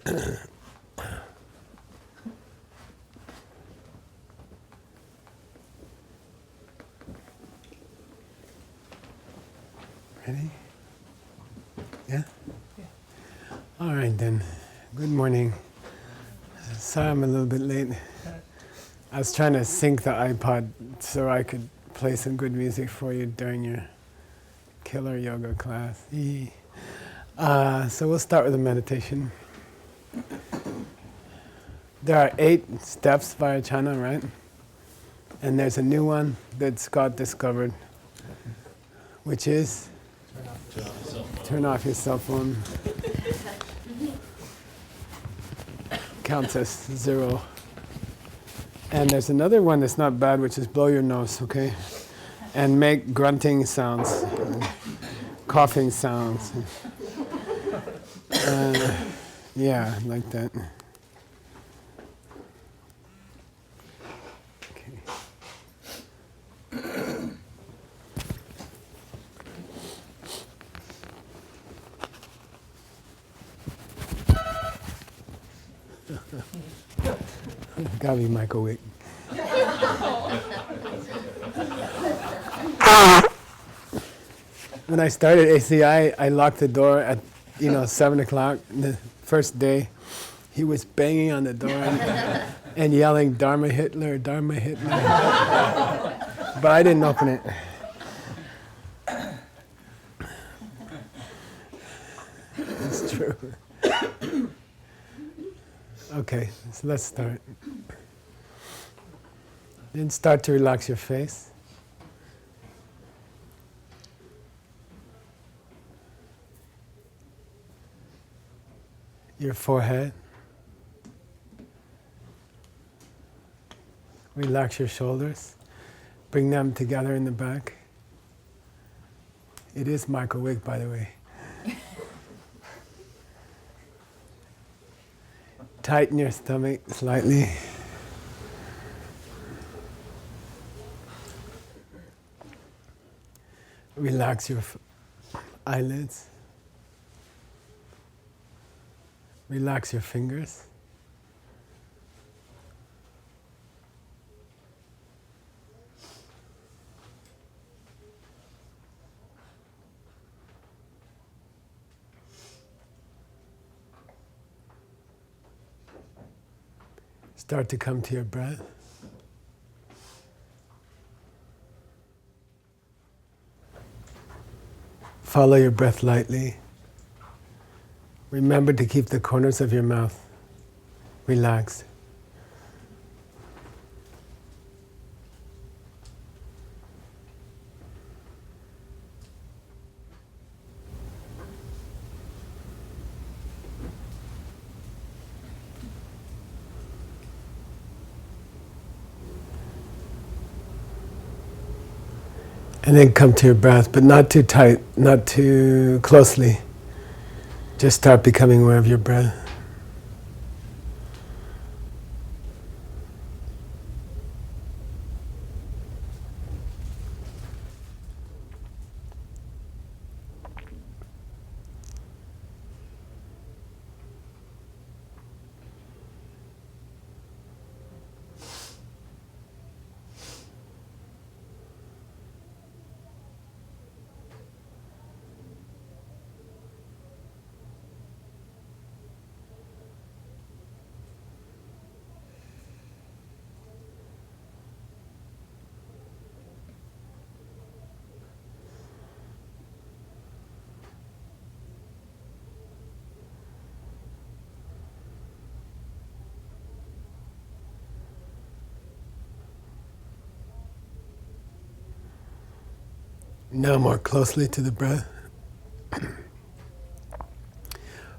Ready? Yeah? All right then. Good morning. Sorry I'm a little bit late. I was trying to sync the iPod so I could play some good music for you during your killer yoga class. So we'll start with a meditation. There are 8 steps via Chana, right? And there's a new one that Scott discovered, which is turn off your cell phone. Counts as 0. And there's another one that's not bad, which is blow your nose, okay? And make grunting sounds, coughing sounds. Yeah, like that. Gotta be Michael Wick. When I started ACI, I locked the door at 7 o'clock. The first day, he was banging on the door and yelling, "Dharma Hitler, Dharma Hitler." But I didn't open it. It's true. Okay, so let's start. Then start to relax your face. Your forehead. Relax your shoulders. Bring them together in the back. It is Michael Wick, by the way. Tighten your stomach slightly. Relax your eyelids. Relax your fingers. Start to come to your breath. Follow your breath lightly. Remember to keep the corners of your mouth relaxed. And then come to your breath, but not too tight, not too closely. Just start becoming aware of your breath. Now more closely to the breath.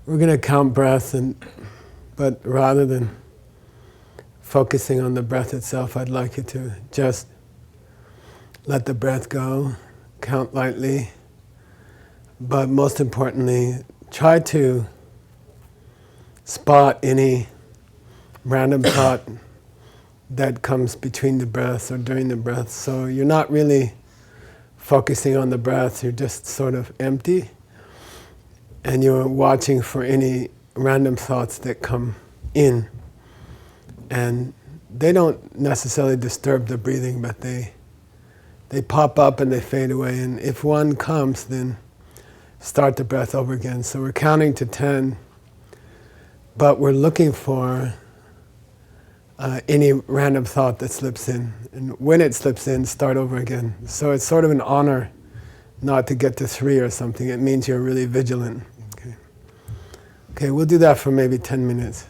We're going to count breaths, but rather than focusing on the breath itself, I'd like you to just let the breath go, count lightly, but most importantly, try to spot any random thought that comes between the breaths or during the breath. So you're not really focusing on the breath, you're just sort of empty, and you're watching for any random thoughts that come in, and they don't necessarily disturb the breathing, but they pop up and they fade away. And if one comes, then start the breath over again. So we're counting to 10, but we're looking for any random thought that slips in. And when it slips in, start over again. So it's sort of an honor not to get to 3 or something. It means you're really vigilant. Okay, we'll do that for maybe 10 minutes.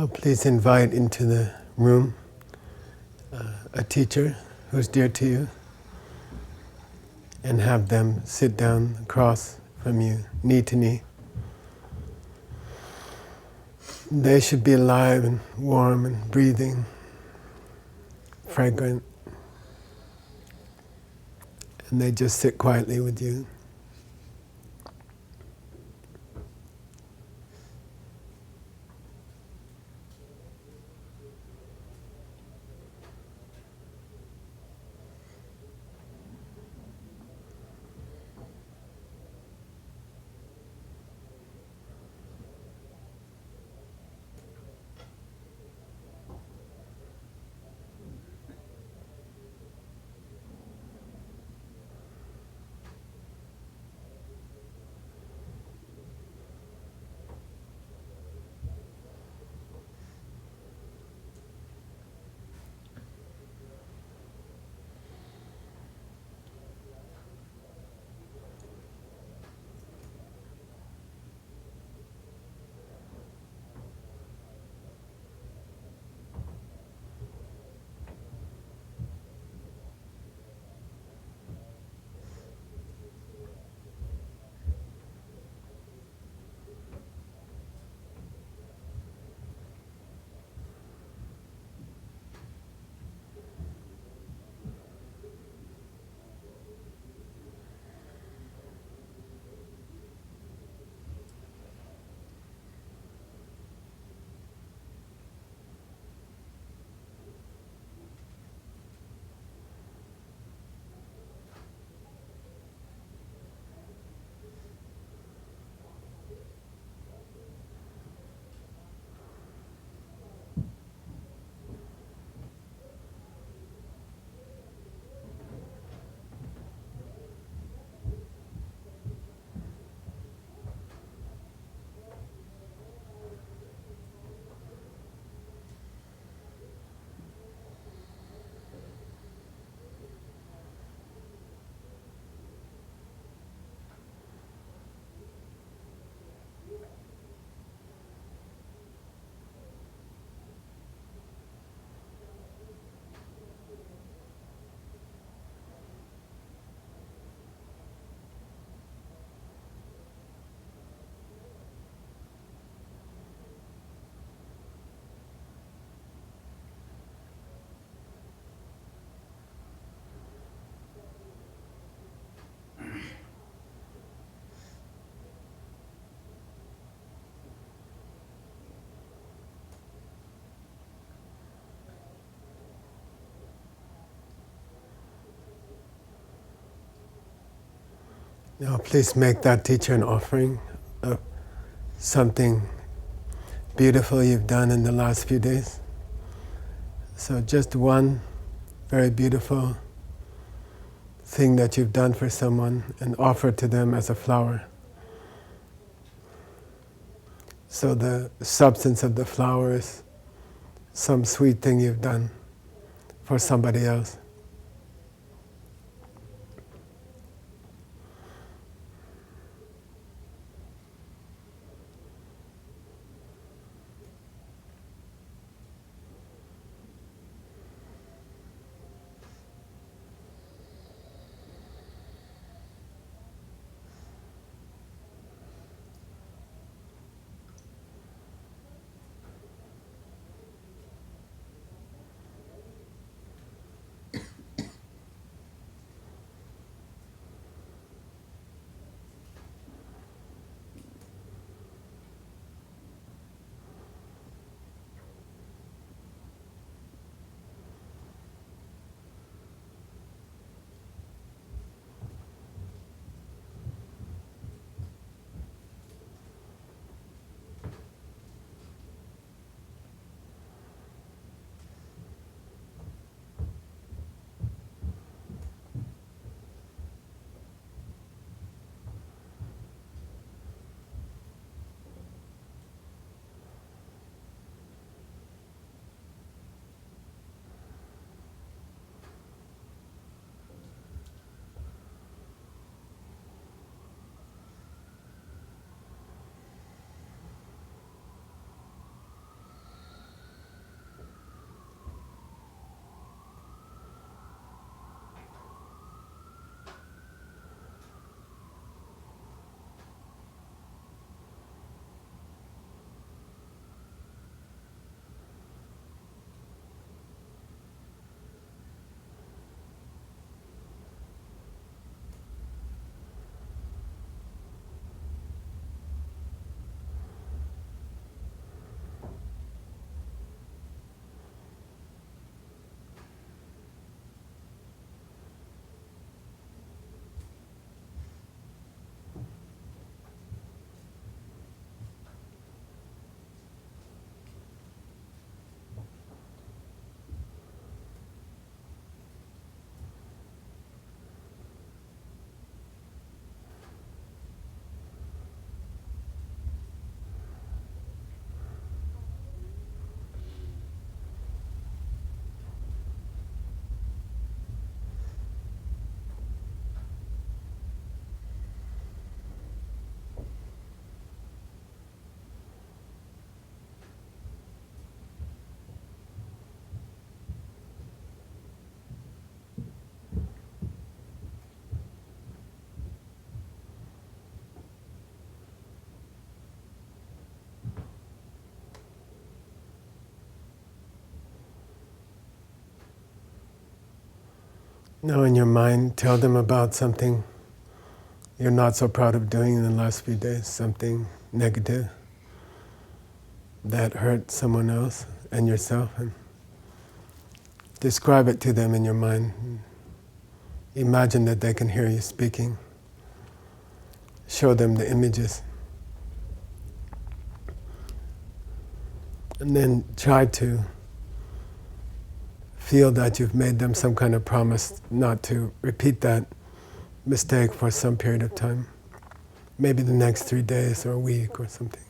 Oh, please invite into the room a teacher who's dear to you and have them sit down across from you, knee to knee. They should be alive and warm and breathing, fragrant, and they just sit quietly with you. Now please make that teacher an offering of something beautiful you've done in the last few days. So just one very beautiful thing that you've done for someone and offer to them as a flower. So the substance of the flower is some sweet thing you've done for somebody else. Now in your mind, tell them about something you're not so proud of doing in the last few days, something negative that hurt someone else and yourself, and describe it to them in your mind. Imagine that they can hear you speaking. Show them the images. And then try to feel that you've made them some kind of promise not to repeat that mistake for some period of time. Maybe the next 3 days or a week or something.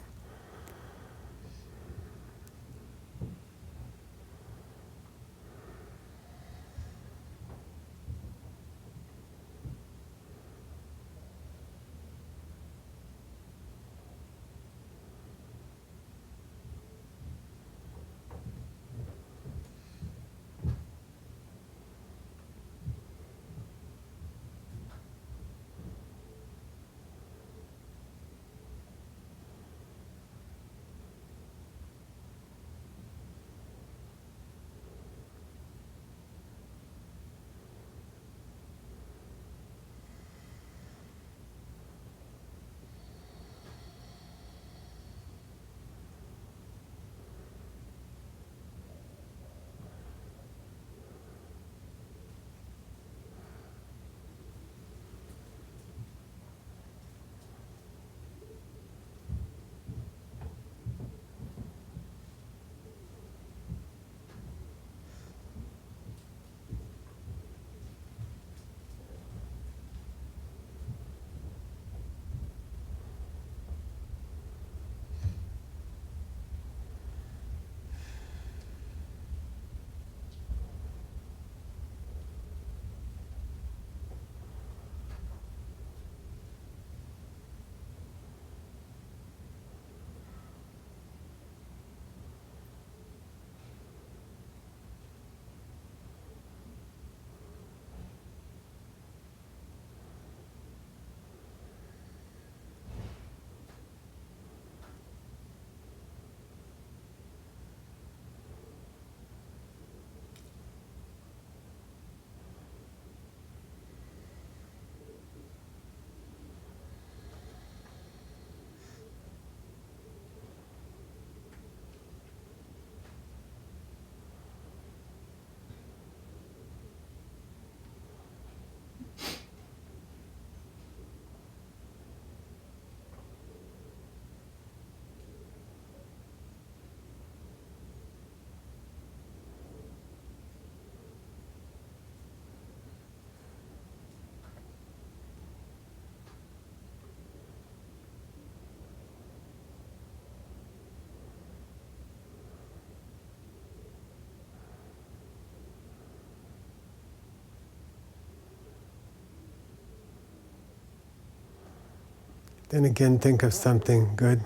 Then again, think of something good.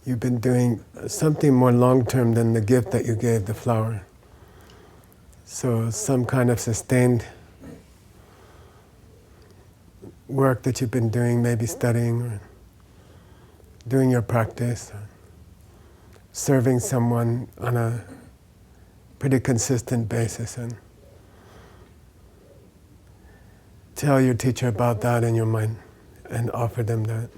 You've been doing something more long-term than the gift that you gave, the flower. So some kind of sustained work that you've been doing, maybe studying or doing your practice, or serving someone on a pretty consistent basis, and tell your teacher about that in your mind and offer them that.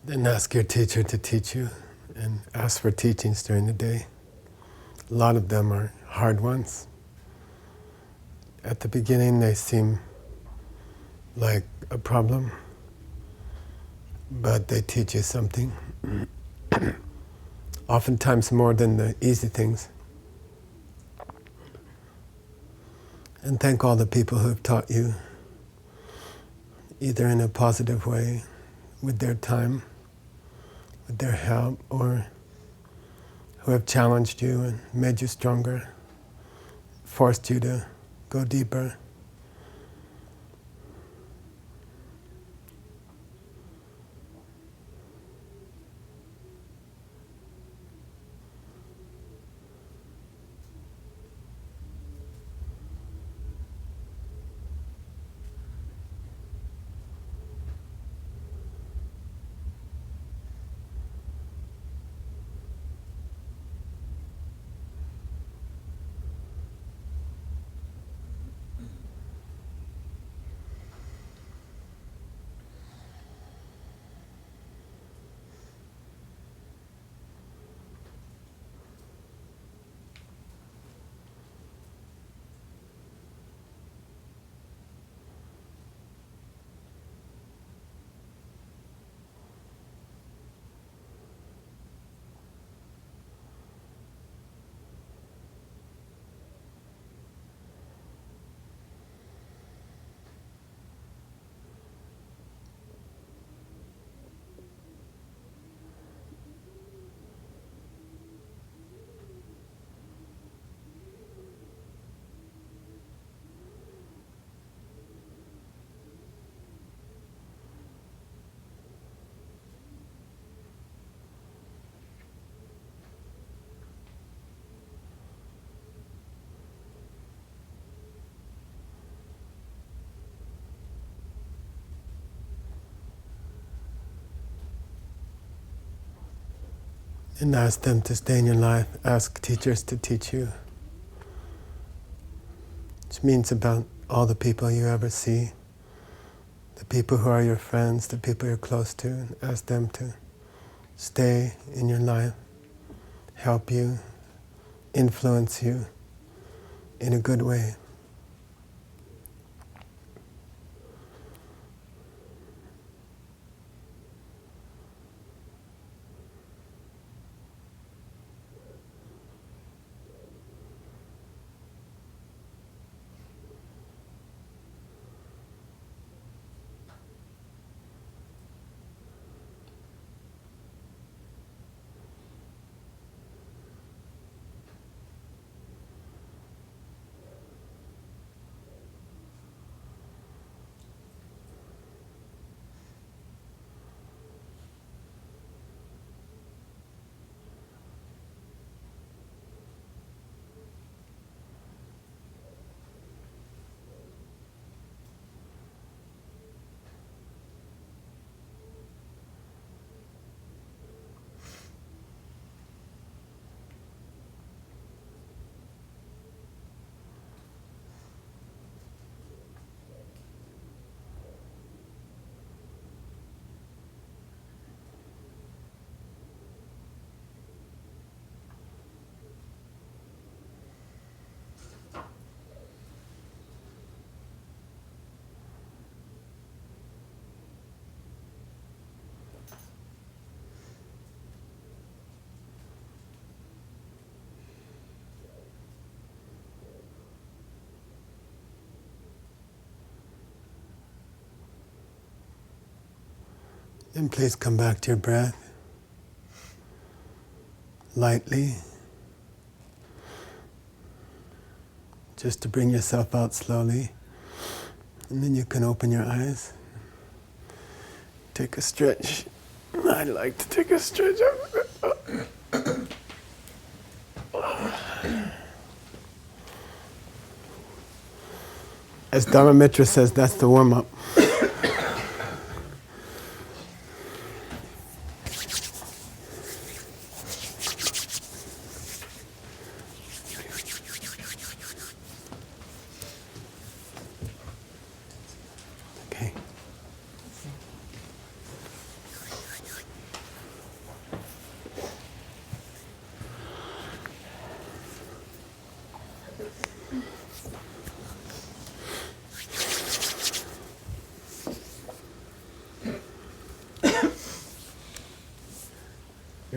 Then ask your teacher to teach you, and ask for teachings during the day. A lot of them are hard ones. At the beginning they seem like a problem, but they teach you something. Oftentimes more than the easy things. And thank all the people who have taught you, either in a positive way, with their time, with their help, or who have challenged you and made you stronger, forced you to go deeper. And ask them to stay in your life. Ask teachers to teach you. Which means about all the people you ever see, the people who are your friends, the people you're close to, and ask them to stay in your life, help you, influence you in a good way. And please come back to your breath, lightly, just to bring yourself out slowly. And then you can open your eyes, take a stretch. I'd like to take a stretch. As Dharma Mitra says, that's the warm-up.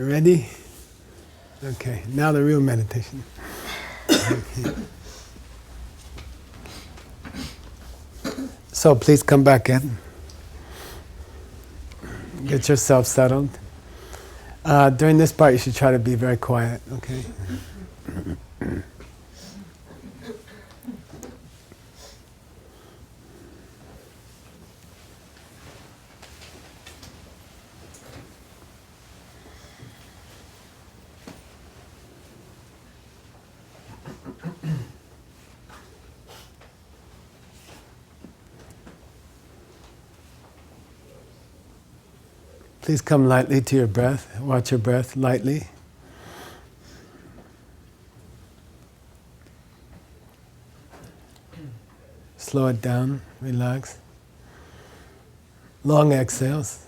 You ready? Okay, now the real meditation. So please come back in. Get yourself settled. During this part, you should try to be very quiet, okay? Please come lightly to your breath. Watch your breath lightly. Slow it down, relax. Long exhales.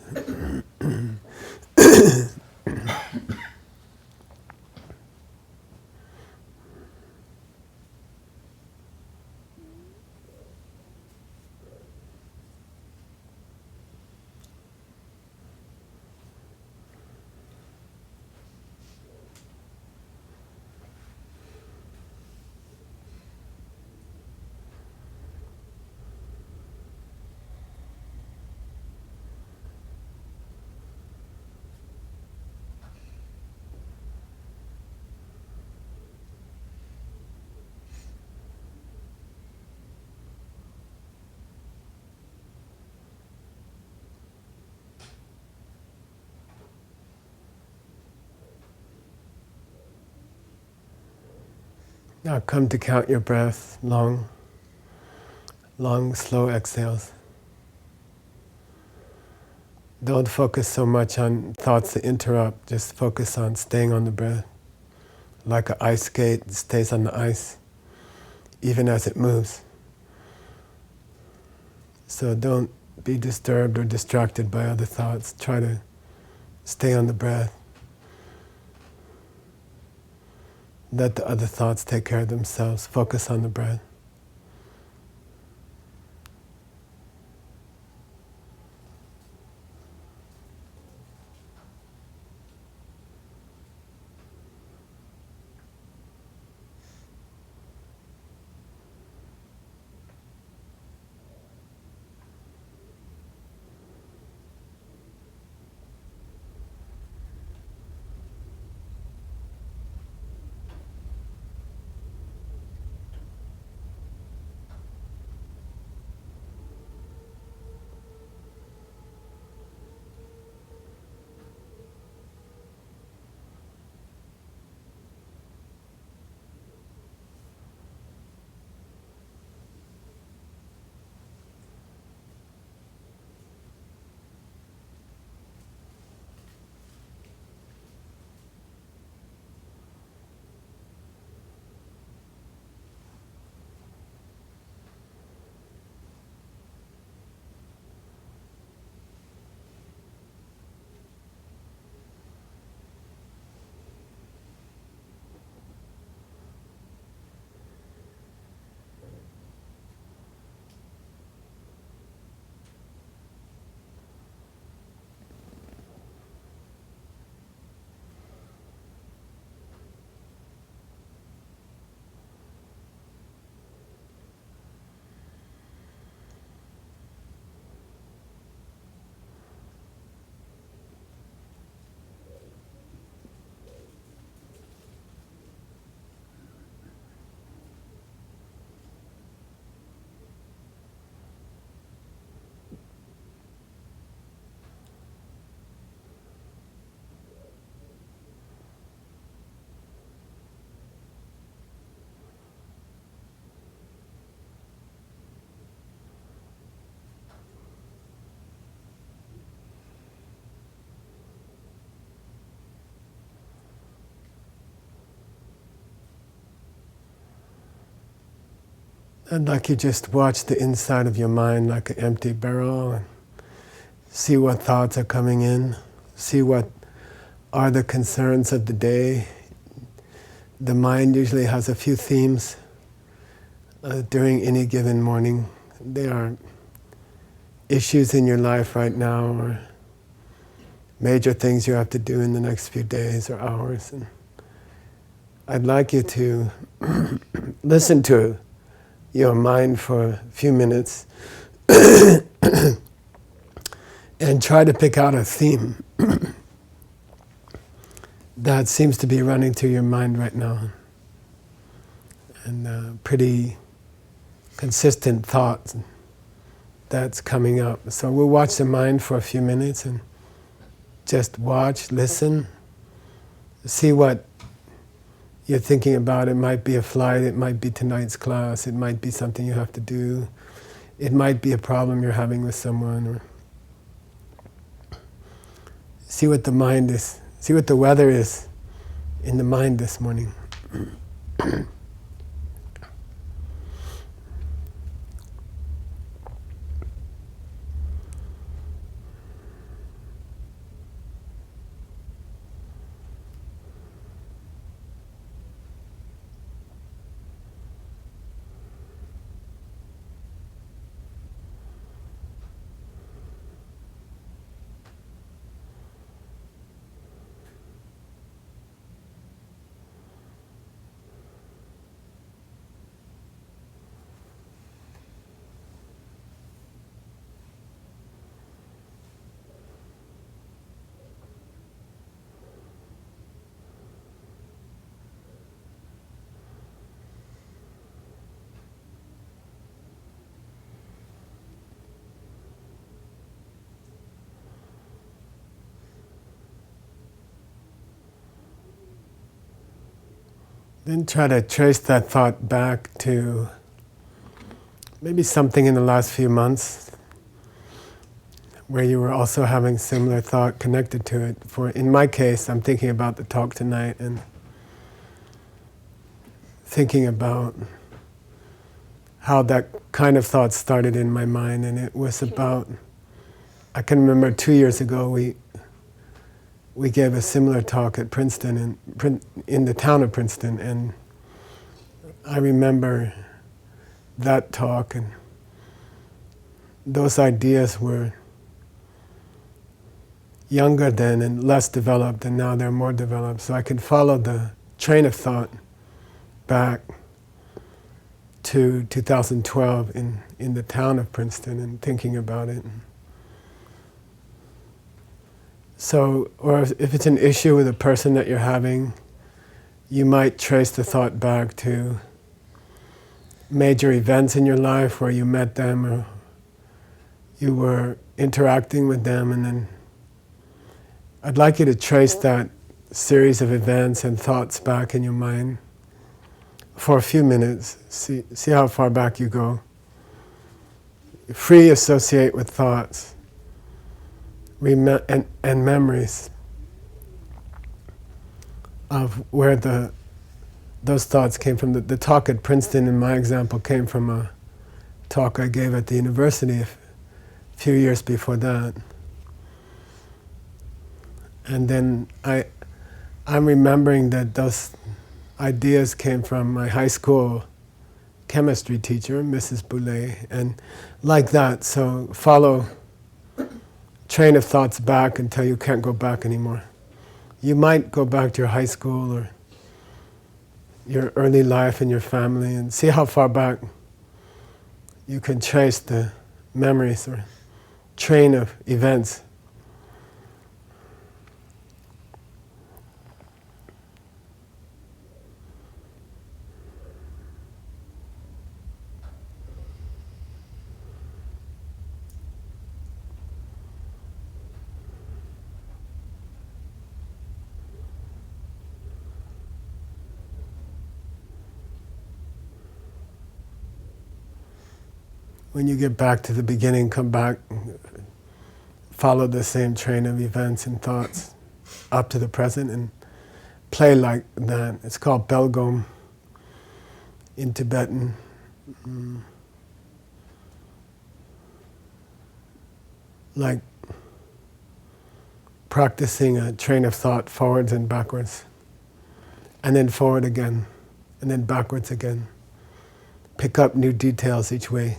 Now come to count your breath, long, slow exhales. Don't focus so much on thoughts that interrupt, just focus on staying on the breath. Like an ice skate, it stays on the ice, even as it moves. So don't be disturbed or distracted by other thoughts. Try to stay on the breath. Let the other thoughts take care of themselves. Focus on the breath. And like you just watch the inside of your mind like an empty barrel and see what thoughts are coming in, see what are the concerns of the day. The mind usually has a few themes during any given morning. There are issues in your life right now, or major things you have to do in the next few days or hours. And I'd like you to listen to your mind for a few minutes and try to pick out a theme that seems to be running through your mind right now. And pretty consistent thoughts that's coming up. So we'll watch the mind for a few minutes and just watch, listen, see what you're thinking about. It might be a flight, it might be tonight's class, it might be something you have to do, it might be a problem you're having with someone, or see what the mind is, see what the weather is in the mind this morning. Then try to trace that thought back to maybe something in the last few months where you were also having similar thought connected to it. For in my case, I'm thinking about the talk tonight and thinking about how that kind of thought started in my mind. And it was about, I can remember 2 years ago we gave a similar talk at Princeton, in the town of Princeton, and I remember that talk, and those ideas were younger then and less developed, and now they're more developed. So I could follow the train of thought back to 2012 in the town of Princeton and thinking about it. So, or if it's an issue with a person that you're having, you might trace the thought back to major events in your life where you met them or you were interacting with them, and then I'd like you to trace that series of events and thoughts back in your mind for a few minutes. See how far back you go. Free associate with thoughts and memories of where those thoughts came from. The talk at Princeton, in my example, came from a talk I gave at the university a few years before that. And then I'm remembering that those ideas came from my high school chemistry teacher, Mrs. Boulay, and like that. So follow train of thoughts back until you can't go back anymore. You might go back to your high school or your early life and your family and see how far back you can trace the memories or train of events. When you get back to the beginning, come back, follow the same train of events and thoughts up to the present and play like that. It's called Belgom in Tibetan. Like practicing a train of thought forwards and backwards, and then forward again, and then backwards again. Pick up new details each way.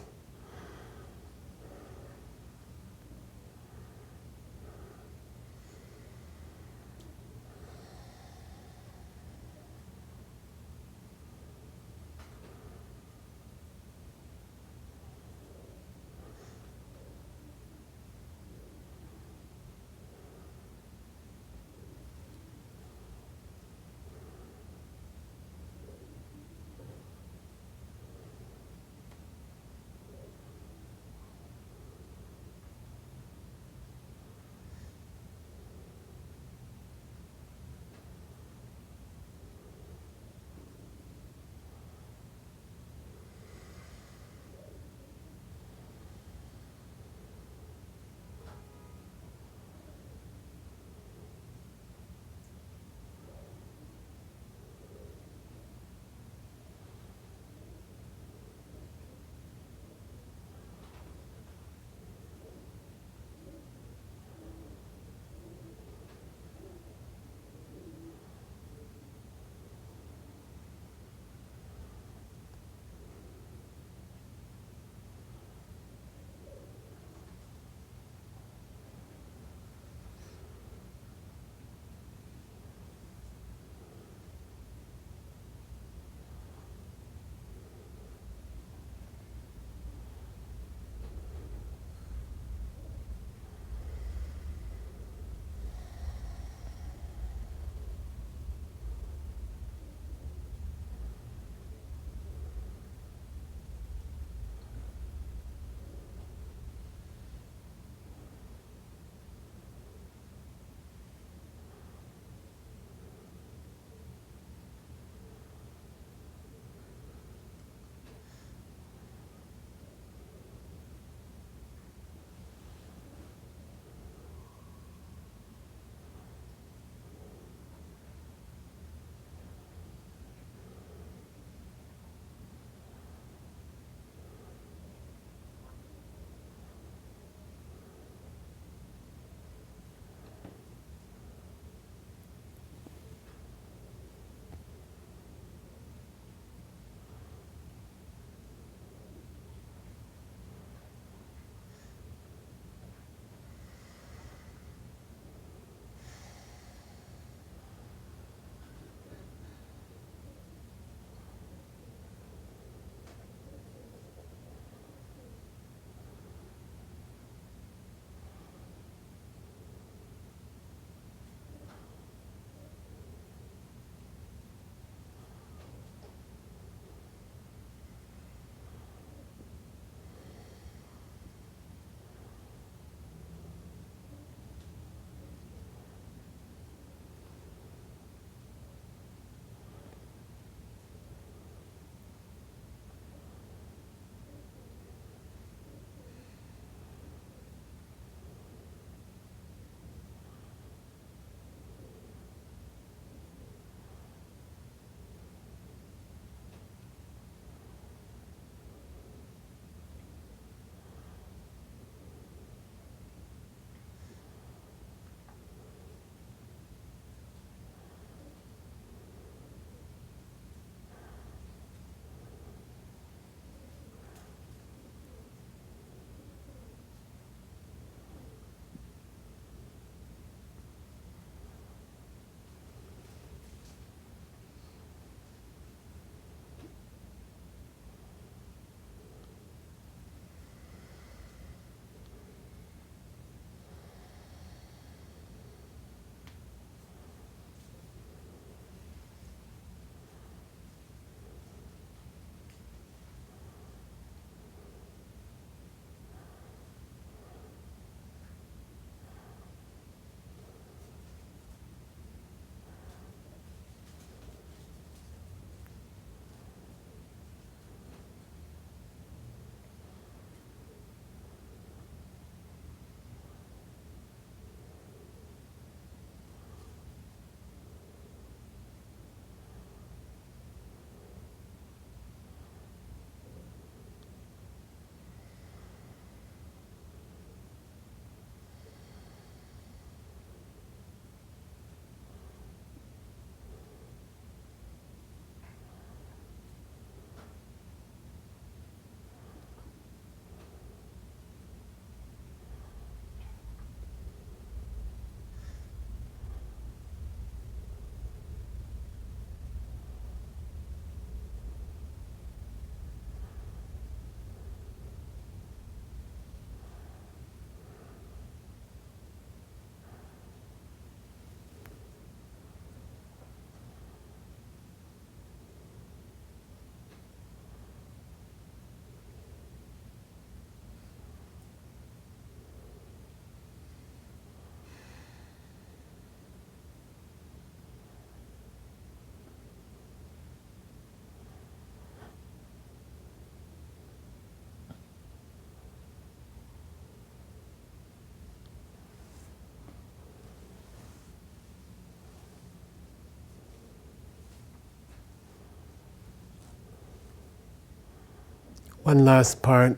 One last part,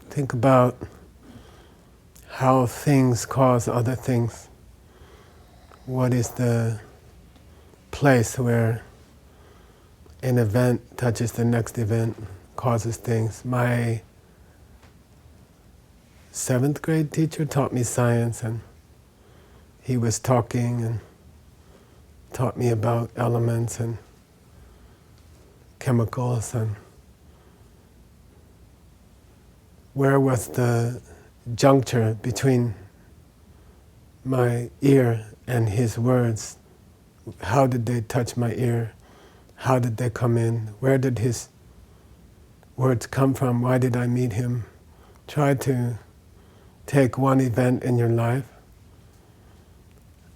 think about how things cause other things. What is the place where an event touches the next event, causes things? My 7th grade teacher taught me science, and he was talking and taught me about elements and chemicals, and where was the juncture between my ear and his words? How did they touch my ear? How did they come in? Where did his words come from? Why did I meet him? Try to take one event in your life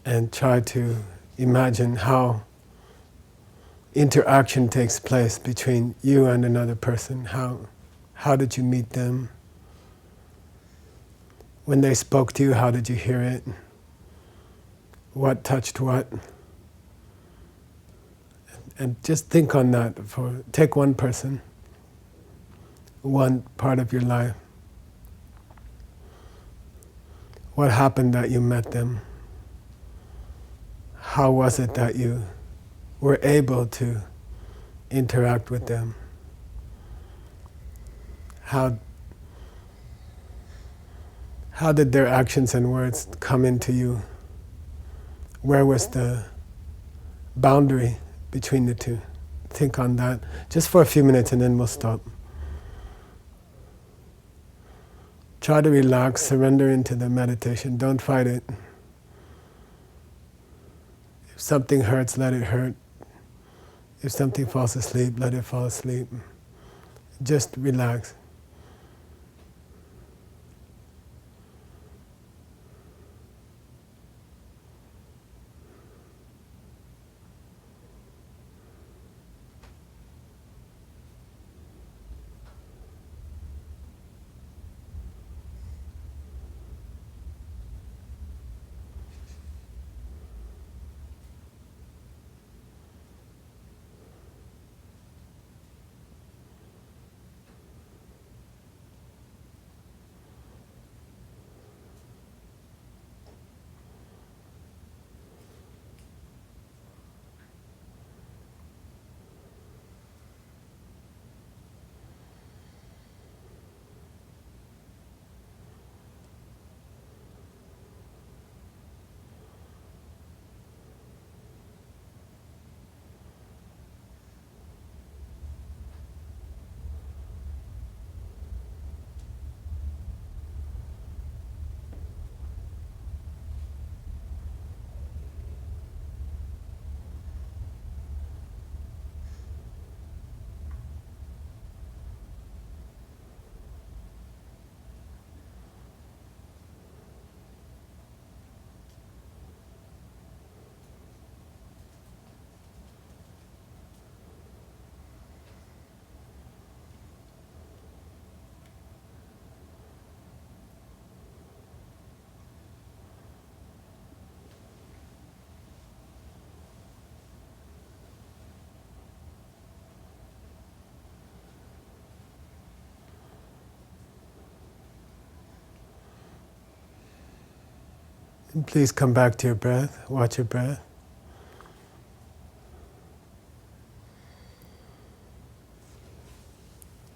and try to imagine how interaction takes place between you and another person. How did you meet them? When they spoke to you, how did you hear it? What touched what? And just think on that. Take one person, one part of your life. What happened that you met them? How was it that you were able to interact with them? How did their actions and words come into you? Where was the boundary between the two? Think on that just for a few minutes and then we'll stop. Try to relax, surrender into the meditation. Don't fight it. If something hurts, let it hurt. If something falls asleep, let it fall asleep. Just relax. And please come back to your breath. Watch your breath.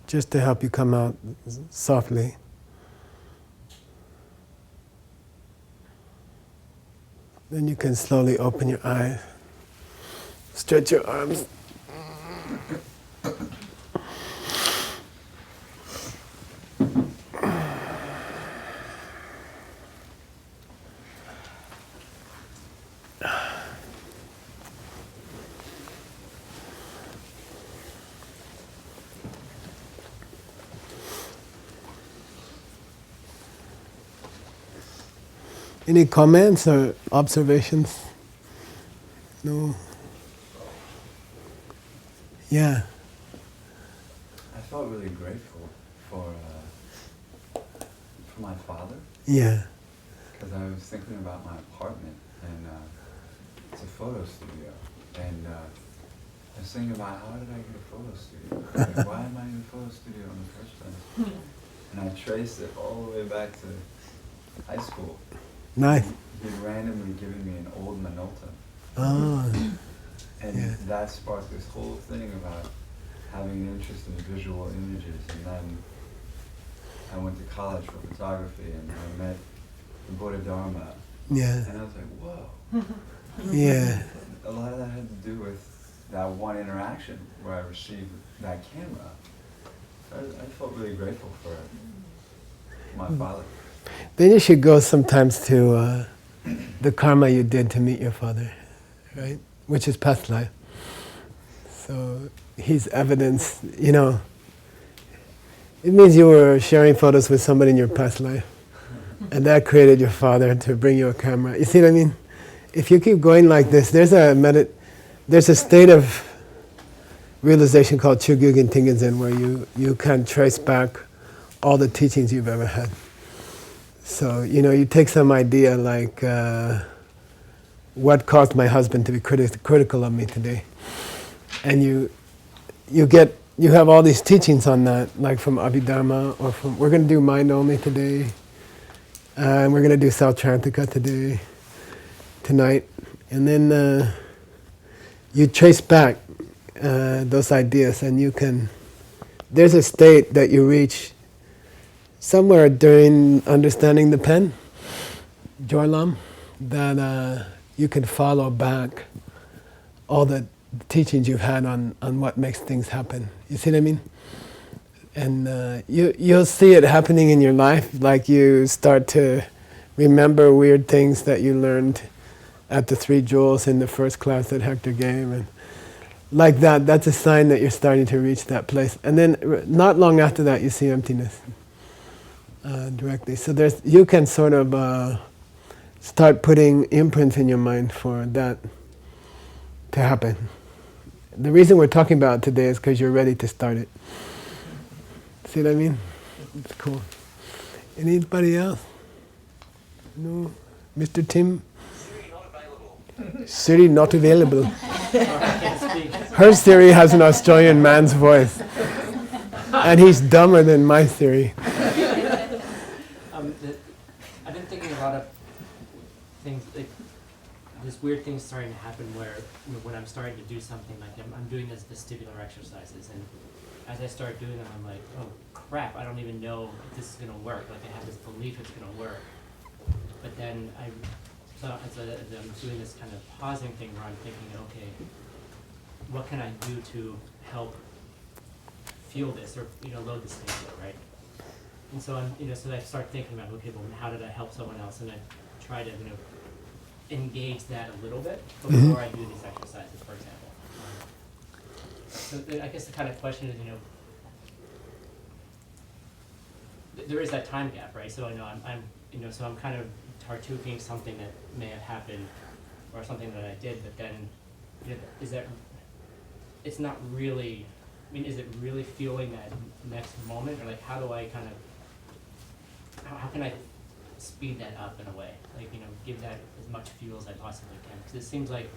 Just to help you come out softly. Then you can slowly open your eyes. Stretch your arms. Any comments or observations? No? Yeah. I felt really grateful for my father. Yeah. Because I was thinking about my apartment, and it's a photo studio, and I was thinking about how did I get a photo studio? Like, why am I in a photo studio in the first place? And I traced it all the way back to high school. Nice. He'd randomly given me an old Minolta. Oh. And Yeah. that sparked this whole thing about having an interest in visual images. And then I went to college for photography and I met the Bodhidharma. Yeah. And I was like, whoa. Yeah. A lot of that had to do with that one interaction where I received that camera. So I felt really grateful for my father. Then you should go sometimes to the karma you did to meet your father, right? Which is past life. So he's evidence, you know. It means you were sharing photos with somebody in your past life. And that created your father to bring you a camera. You see what I mean? If you keep going like this, there's a state of realization called Chugugin Tingenzen where you can trace back all the teachings you've ever had. So, you know, you take some idea like, what caused my husband to be critical of me today? And you have all these teachings on that, like from Abhidharma or from, we're going to do mind only today, and we're going to do Sautrantika tonight. And then you trace back those ideas and you can, there's a state that you reach somewhere during understanding the pen, Jorlam, that you can follow back all the teachings you've had on what makes things happen. You see what I mean? And you'll see it happening in your life, like you start to remember weird things that you learned at the 3 jewels in the first class that Hector gave, and like that, that's a sign that you're starting to reach that place. And then not long after that you see emptiness directly. So you can sort of start putting imprints in your mind for that to happen. The reason we're talking about it today is because you're ready to start it. See what I mean? It's cool. Anybody else? No? Mr. Tim? Siri not available. Her Siri has an Australian man's voice. And he's dumber than my Siri. I've been thinking a lot of things, like this weird thing starting to happen where when I'm starting to do something, like I'm doing the vestibular exercises, and as I start doing them, I'm like, oh crap, I don't even know if this is going to work. Like I have this belief it's going to work. But then as I'm doing this kind of pausing thing where I'm thinking, okay, what can I do to help feel this or load this thing, right? And so so I start thinking about, okay, well, how did I help someone else? And I try to engage that a little bit before I do these exercises, for example. So I guess the kind of question is, there is that time gap, right? So I know I'm kind of tartuking something that may have happened or something that I did, but then is that, it's not really, is it really feeling that next moment, or like how do I how can I speed that up in a way, like give that as much fuel as I possibly can? Because it seems like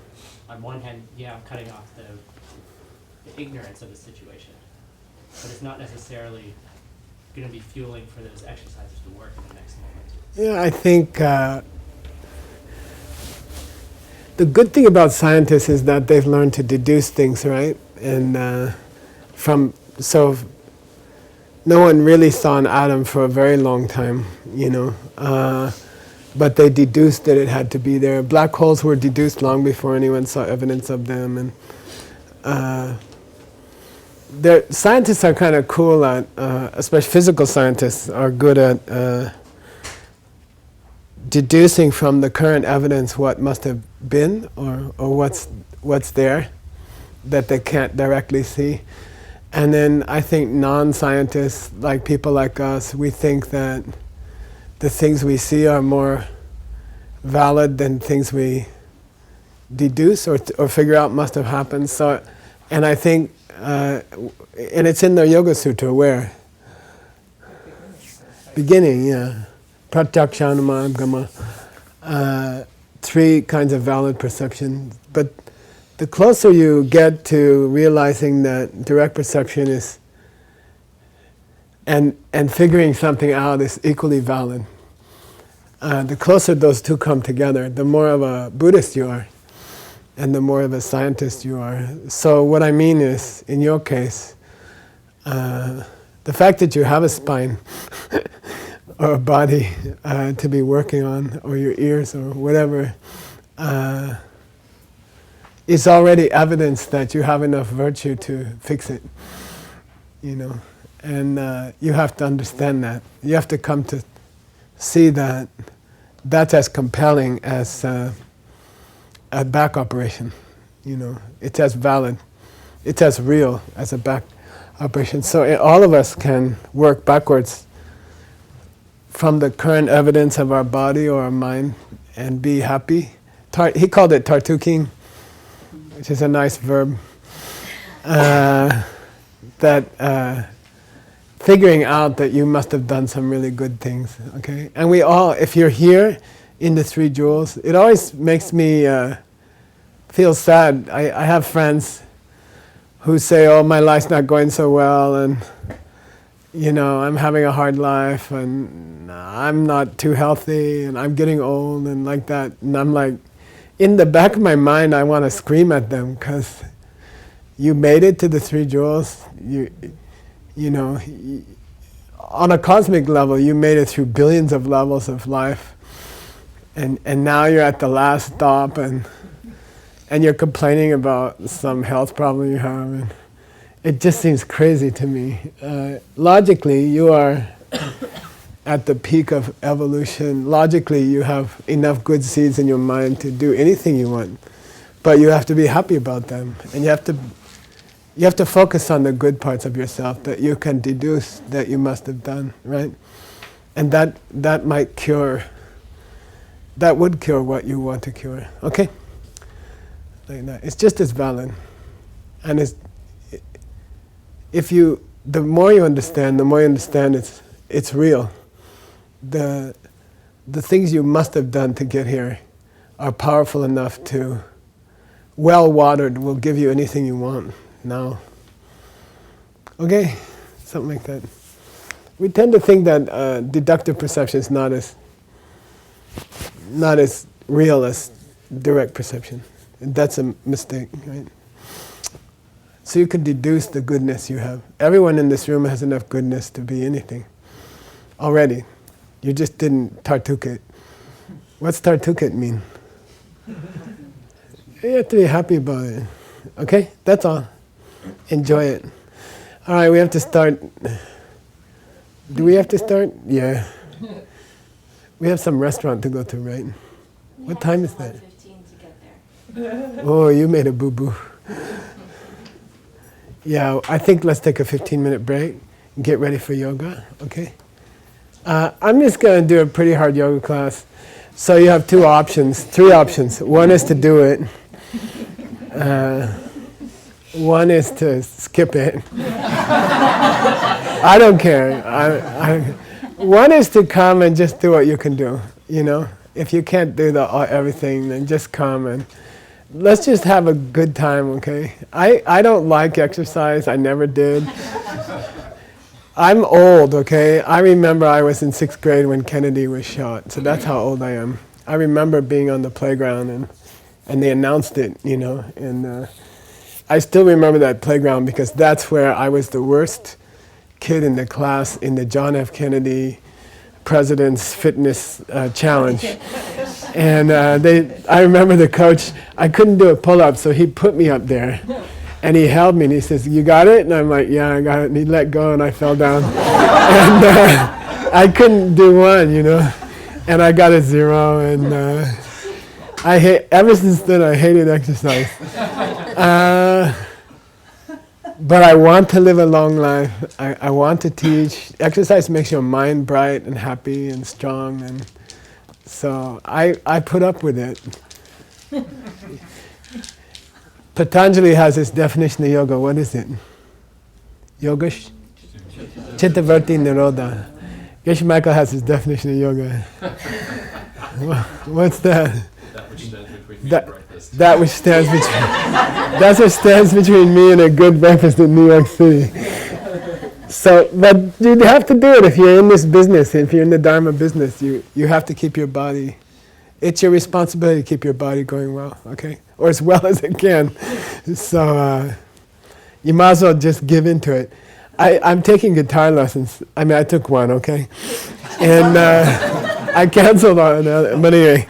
on one hand, yeah, I'm cutting off the ignorance of the situation, but it's not necessarily going to be fueling for those exercises to work in the next moment. Yeah, I think the good thing about scientists is that they've learned to deduce things, right? And so no one really saw an atom for a very long time, but they deduced that it had to be there. Black holes were deduced long before anyone saw evidence of them, and scientists are kind of cool at, especially physical scientists are good at deducing from the current evidence what must have been or what's there that they can't directly see. And then I think non-scientists, like people like us, we think that the things we see are more valid than things we deduce or figure out must have happened. So, and I think, and it's in the Yoga Sutra where? Beginning, yeah. Pratyakshanuma, 3 kinds of valid perception. But the closer you get to realizing that direct perception is, and figuring something out is equally valid, the closer those two come together, the more of a Buddhist you are, and the more of a scientist you are. So what I mean is, in your case, the fact that you have a spine or a body to be working on, or your ears or whatever, is already evidence that you have enough virtue to fix it, you know. And you have to understand that. You have to come to see that that's as compelling as a back operation, you know. It's as valid, it's as real as a back operation. So all of us can work backwards from the current evidence of our body or our mind and be happy. He called it tartuking, which is a nice verb. Figuring out that you must have done some really good things, okay? And we all, if you're here in the Three Jewels, it always makes me feel sad. I have friends who say, oh, my life's not going so well, and you know, I'm having a hard life, and I'm not too healthy, and I'm getting old, and like that. And I'm like, in the back of my mind, I want to scream at them, because you made it to the Three Jewels. You know, on a cosmic level, you made it through billions of levels of life, and now you're at the last stop, and you're complaining about some health problem you have. And it just seems crazy to me. Logically, you are at the peak of evolution. Logically, you have enough good seeds in your mind to do anything you want, but you have to be happy about them, and you have to focus on the good parts of yourself that you can deduce that you must have done, right? And that might cure, that would cure what you want to cure, okay? Like that. It's just as valid. And the more you understand it's real. The things you must have done to get here are powerful enough to, well watered, will give you anything you want. Now, okay, something like that. We tend to think that deductive perception is not as real as direct perception. And that's a mistake, right? So you can deduce the goodness you have. Everyone in this room has enough goodness to be anything already. You just didn't tartuk it. What's tartuk it mean? You have to be happy about it. Okay, that's all. Enjoy it. All right, we have to start. Do we have to start? Yeah. We have some restaurant to go to, right? What time is that? 1:15 to get there. Oh, you made a boo-boo. Yeah, I think let's take a 15-minute break and get ready for yoga, okay? I'm just going to do a pretty hard yoga class. So you have three options. One is to do it. One is to skip it. I don't care. One is to come and just do what you can do, you know? If you can't do everything, then just come and let's just have a good time, okay? I don't like exercise. I never did. I'm old, okay? I remember I was in 6th grade when Kennedy was shot, so that's how old I am. I remember being on the playground and they announced it, you know, and I still remember that playground because that's where I was the worst kid in the class in the John F. Kennedy President's Fitness Challenge. And I remember the coach, I couldn't do a pull-up, so he put me up there. And he held me and he says, you got it? And I'm like, yeah, I got it. And he let go and I fell down. And I couldn't do one, you know. And I got a 0. And ever since then, I hated exercise. But I want to live a long life. I want to teach. Exercise makes your mind bright and happy and strong. And so I put up with it. Patanjali has his definition of yoga. What is it? Yoga? Chittavarti Nirodha. Geshe Michael has his definition of yoga. What's that? That which stands between me and brightness. That which stands between. That's what stands between me and a good breakfast in New York City. So, but you have to do it if you're in this business. If you're in the Dharma business, you have to keep your body. It's your responsibility to keep your body going well, okay, or as well as it can. So you might as well just give into it. I'm taking guitar lessons. I mean, I took one, okay, and I canceled on it. But anyway.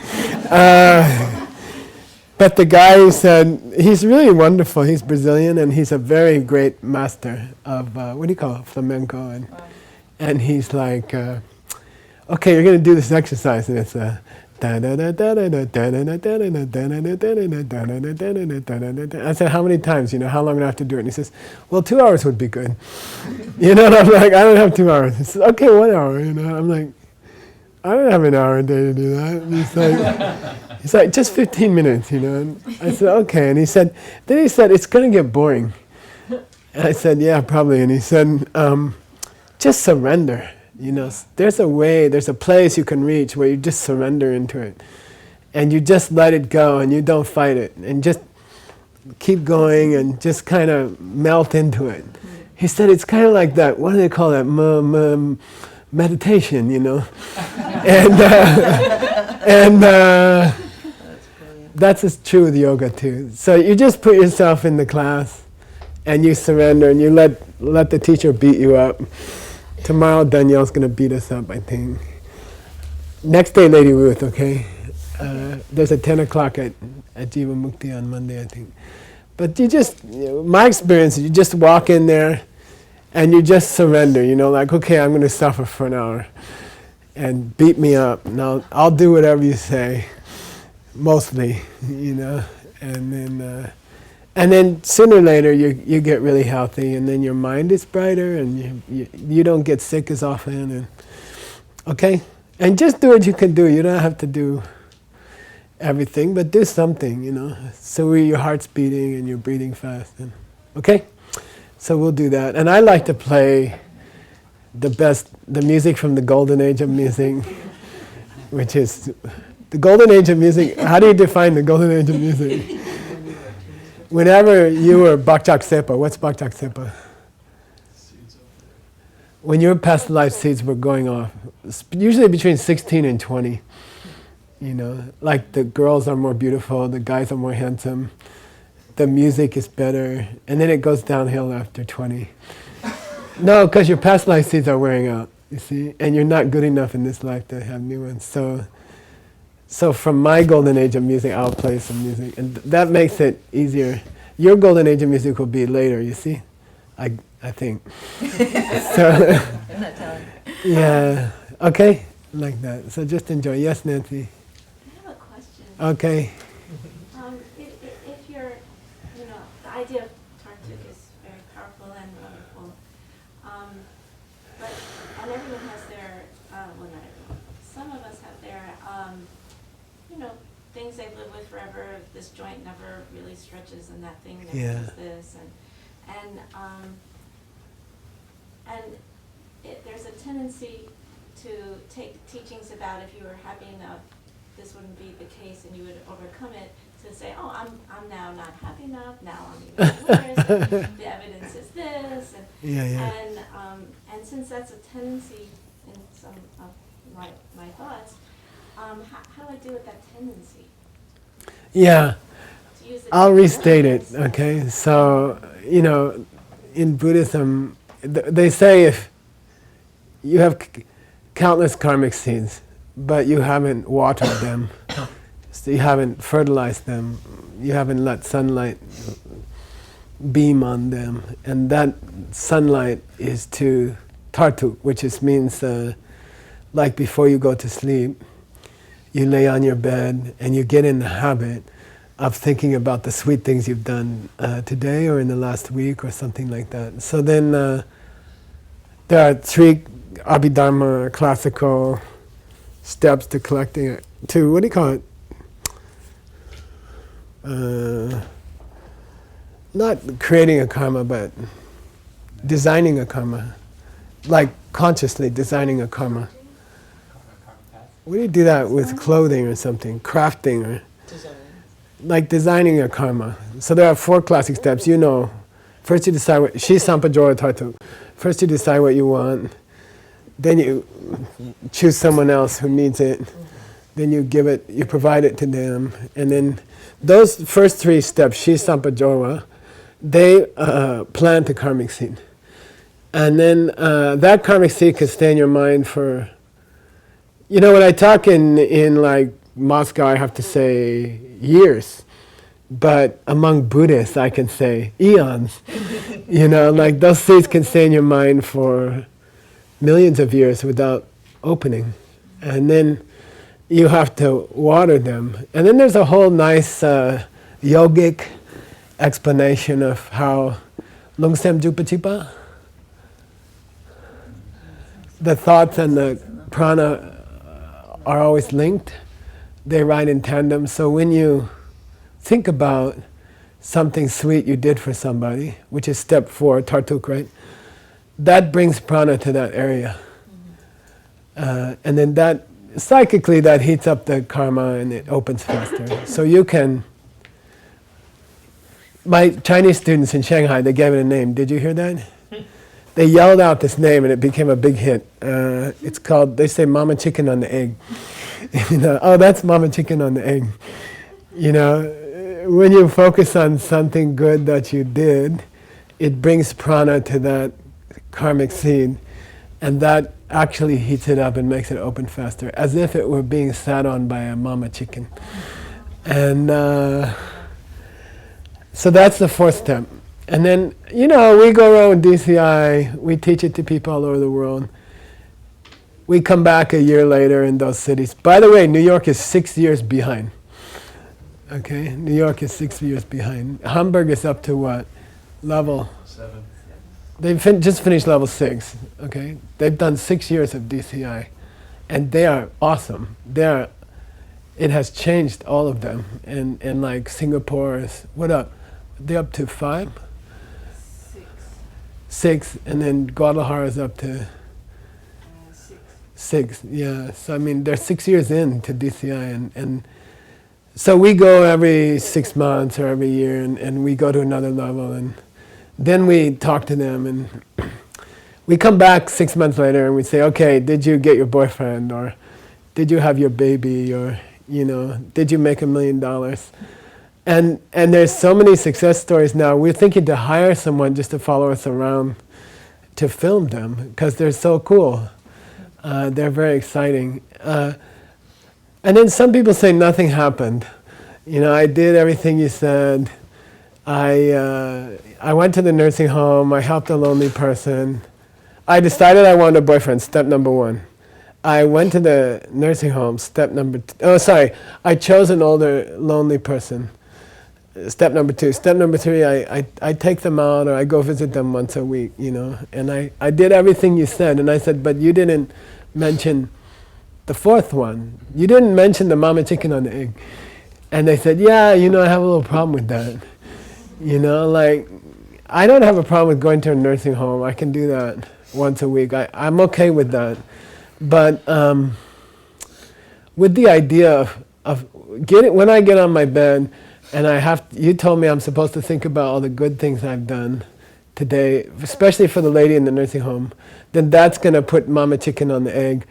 But the guy said, he's really wonderful. He's Brazilian, and he's a very great master of, what do you call it, flamenco. And he's like, okay, you're going to do this exercise. And it's I said, how many times? You know, how long do I have to do it? And he says, well, 2 hours would be good. You know, and I'm like, I don't have 2 hours. He says, okay, 1 hour. You know, I'm like, I don't have an hour a day to do that. And he's like, just 15 minutes, you know. And I said, okay. And then he said, it's going to get boring. And I said, yeah, probably. And he said, just surrender. You know, there's a way, there's a place you can reach where you just surrender into it. And you just let it go and you don't fight it. And just keep going and just kind of melt into it. He said, it's kind of like that, what do they call that? Meditation, you know. And that's as true with yoga too. So you just put yourself in the class and you surrender and you let the teacher beat you up. Tomorrow Danielle's going to beat us up, I think. Next day, Lady Ruth, okay? There's a 10 o'clock at Jiva Mukti on Monday, I think. But my experience is you just walk in there and you just surrender, you know, like, okay, I'm going to suffer for an hour and beat me up. Now, I'll do whatever you say, mostly, you know, and then sooner or later you get really healthy, and then your mind is brighter, and you don't get sick as often, and okay? And just do what you can do. You don't have to do everything, but do something, you know, so your heart's beating and you're breathing fast, and okay? So we'll do that. And I like to play the music from the golden age of music, which is the golden age of music. How do you define the golden age of music? Whenever you were Bakchak Sepa, what's Bakchak Sepa? When your past life seeds were going off, usually between 16 and 20, you know, like the girls are more beautiful, the guys are more handsome, the music is better, and then it goes downhill after 20. No, because your past life seeds are wearing out, you see, and you're not good enough in this life to have new ones. So from my golden age of music, I'll play some music, and that makes it easier. Your golden age of music will be later, you see, I think. So, I'm not telling. yeah, okay, like that. So just enjoy. Yes, Nancy? I have a question. Okay. If you're, you know, the idea of Tartuk is very powerful and wonderful, and everyone has their, well, not everyone, some of us have their, you know, things they've lived with forever. This joint never really stretches, and that thing never does this, there's a tendency to take teachings about if you were happy enough, this wouldn't be the case, and you would overcome it to say, oh, I'm now not happy enough. Now I'm even worse. And the evidence is this, and since that's a tendency in some of my thoughts, how do I deal with that tendency? Yeah, To use it I'll restate it, as- okay? So, you know, in Buddhism, they say if you have countless karmic seeds, but you haven't watered them, so you haven't fertilized them, you haven't let sunlight beam on them, and that sunlight is to tartuk, which means like before you go to sleep, you lay on your bed and you get in the habit of thinking about the sweet things you've done today or in the last week or something like that. So then there are 3 Abhidharma classical steps to collecting it, to, what do you call it? Not creating a karma, but designing a karma. Like consciously designing a karma. What do you do that with clothing or something? Crafting or... Design. like designing your karma. So there are 4 classic steps. You know, first you decide what shi sampa jora tartu. First you decide what you want. Then you choose someone else who needs it. Then you give it, you provide it to them, and then those first 3 steps, shi sampa jora, they plant a karmic seed. And then that karmic seed can stay in your mind for, you know, when I talk in like Moscow, I have to say years. But among Buddhists, I can say eons. You know, like those seeds can stay in your mind for millions of years without opening. And then you have to water them. And then there's a whole nice yogic explanation of how Lungsem Jupachipa, the thoughts and the prana are always linked. They ride in tandem. So when you think about something sweet you did for somebody, which is step 4, tartuk, right? That brings prana to that area. And then that, psychically, that heats up the karma and it opens faster. So you can, my Chinese students in Shanghai, they gave it a name. Did you hear that? They yelled out this name and it became a big hit. It's called, they say, Mama Chicken on the Egg. You know, oh, that's Mama Chicken on the Egg. You know, when you focus on something good that you did, it brings prana to that karmic seed, and that actually heats it up and makes it open faster, as if it were being sat on by a mama chicken. And so that's the 4th step. And then, you know, we go around with DCI, we teach it to people all over the world. We come back a year later in those cities. By the way, New York is 6 years behind. Okay, New York is 6 years behind. Hamburg is up to what? Level 7. They've just finished level 6. Okay, they've done 6 years of DCI, and they are awesome. It has changed all of them. And like Singapore is what up? They're up to 5, 6, and then Guadalajara is up to 6. Yeah, so I mean they're 6 years in to DCI, and so we go every 6 months or every year, and we go to another level, and then we talk to them, and we come back 6 months later and we say, okay, did you get your boyfriend, or did you have your baby, or, you know, did you make $1 million? And there's so many success stories now. We're thinking to hire someone just to follow us around to film them, because they're so cool. They're very exciting. And then some people say nothing happened. You know, I did everything you said. I went to the nursing home. I helped a lonely person. I decided I wanted a boyfriend, step number 1. I went to the nursing home, step number 2. I chose an older, lonely person, step number 2. Step number 3, I take them out, or I go visit them once a week, you know. And I did everything you said. And I said, but you didn't mention the 4th one. You didn't mention the mama chicken on the egg. And they said, yeah, you know, I have a little problem with that. You know, like, I don't have a problem with going to a nursing home. I can do that once a week. I'm okay with that. But with the idea of getting, when I get on my bed and you told me I'm supposed to think about all the good things I've done today, especially for the lady in the nursing home, then that's going to put mama chicken on the egg.